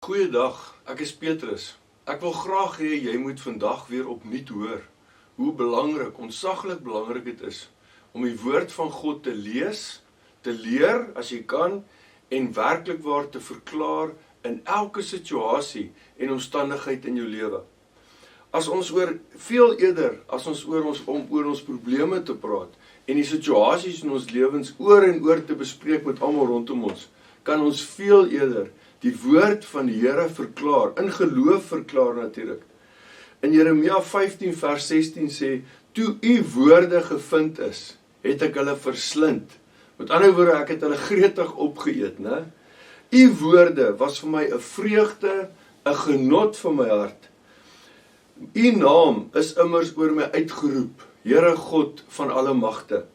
Goeiedag, ek is Petrus. Ek wil graag hê jy moet vandag weer opnuut hoor hoe belangrik, ontsaglik belangrik dit is om die woord van God te lees, te leer as jy kan en werklikwaar te verklaar in elke situasie en omstandigheid in jou lewe. As ons veel eerder as ons oor ons probleme te praat en die situasies in ons lewens oor en oor te bespreek met almal rondom ons, kan ons veel eerder die woord van die Here verklaar, in geloof verklaar natuurlik. In Jeremia 15 vers 16 sê, toe u woorde gevind is, het ek hulle verslind. Met ander woorde, ek het hulle gretig opgeëet, né? U woorde was vir my 'n vreugde, 'n genot vir my hart. U naam is immers oor my uitgeroep, Here God van alle magte.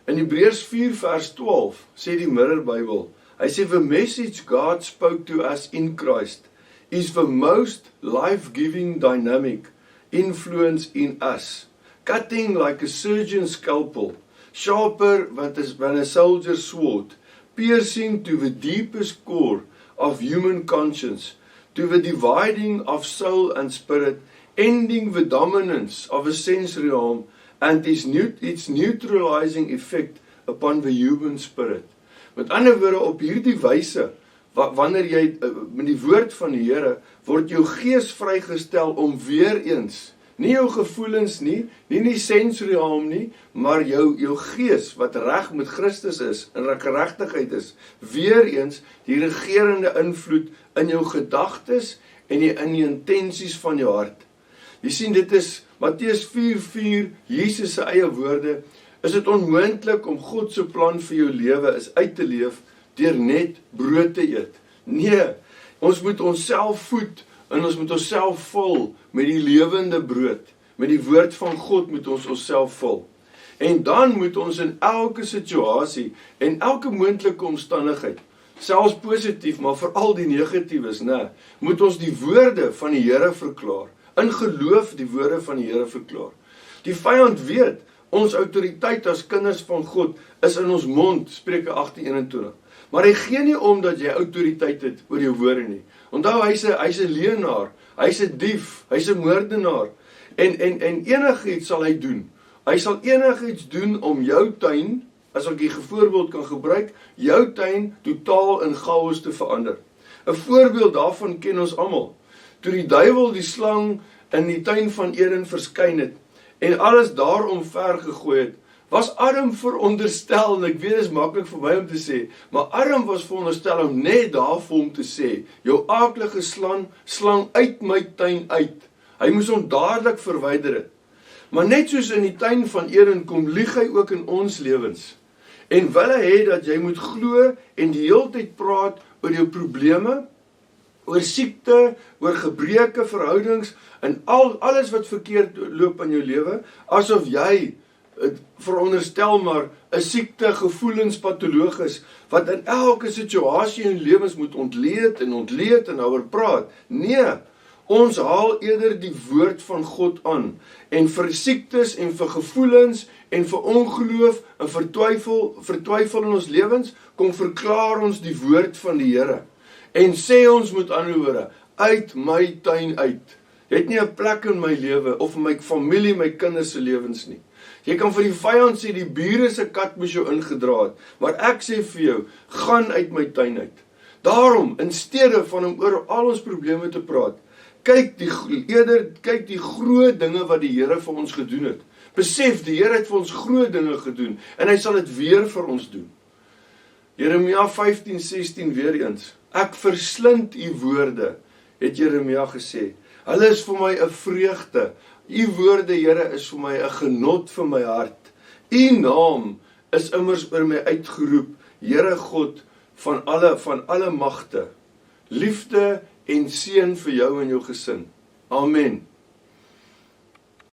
In Hebreërs 4 vers 12 sê die Middelbybel, hy sê, the message God spoke to us in Christ is the most life-giving dynamic influence in us, cutting like a surgeon's scalpel, sharper than a soldier's sword, piercing to the deepest core of human conscience, to the dividing of soul and spirit, ending the dominance of a sensory realm and its neutralizing effect upon the human spirit. Met ander woorde, op hierdie wyse, wanneer jy met die woord van die Here, word jou gees vrygestel om weer eens, nie jou gevoelens nie die sensoriaal nie, maar jou gees, wat reg met Christus is, en geregtigheid is, weer eens die regerende invloed in jou gedagtes en in die intensies van jou hart. Jy sien, dit is Matteus 4:4, Jesus se eie woorde, is dit onmoontlik om God se plan vir jou lewe is uit te leef deur net brood te eet. Nee, ons moet onsself voed en ons moet onsself vul met die lewende brood. Met die woord van God moet ons onsself vul. En dan moet ons in elke situasie en elke moontlike omstandigheid, selfs positief, maar veral die negatiefes, moet ons die woorde van die Here verklaar. In geloof die woorde van die Here verklaar. Die vyand weet, ons autoriteit as kinders van God is in ons mond, Spreuke 18:21. Maar hy gee nie om dat jy autoriteit het oor jou woorde nie. Onthou, hy's 'n leienaar, hy's 'n dief, hy's 'n moordenaar. En enigiets sal hy doen. Hy sal enigiets doen om jou tuin, as ek 'n voorbeeld kan gebruik, jou tuin totaal in chaos te verander. 'n Voorbeeld daarvan ken ons almal. Toe die duiwel die slang in die tuin van Eden verskyn het, en alles daarom ver gegooi het, was Adam veronderstel, en ek weet dit is maklik vir my om te sê, maar Adam was veronderstel om net daarvoor om te sê, jou aaklige slang uit my tuin uit. Hy moes hom dadelik verwyder het. Maar net soos in die tuin van Eden kom, lieg hy ook in ons lewens. En wil hy hê dat jy moet glo en die hele tyd praat oor jou probleme, oor siekte, oor gebreke, verhoudings, en alles wat verkeerd loop in jou lewe, asof jy, veronderstel maar, 'n siekte gevoelenspatoloog is, wat in elke situasie in lewens moet ontleed en oor praat. Nee, ons haal eerder die woord van God aan, en vir siektes en vir gevoelens, en vir ongeloof, en vertwyfel in ons lewens, kom verklaar ons die woord van die Here. En sê ons met ander woorde, uit my tuin uit. Jy het nie 'n plek in my lewe, of in my familie, my kinders se lewens nie. Jy kan vir die vyand sê, die bure se kat moes jou ingedra het, maar ek sê vir jou, gaan uit my tuin uit. Daarom, in steede van om oor al ons probleme te praat, kyk die groot dinge wat die Here vir ons gedoen het. Besef, die Here het vir ons groot dinge gedoen, en hy sal dit weer vir ons doen. Jeremia 15:16 weer eens, ek verslind u woorde, het Jeremia gesê. Hulle is vir my 'n vreugde. U woorde, Here, is vir my 'n genot vir my hart. U naam is immers oor my uitgeroep, Here God van alle magte. Liefde en seën vir jou en jou gesin. Amen.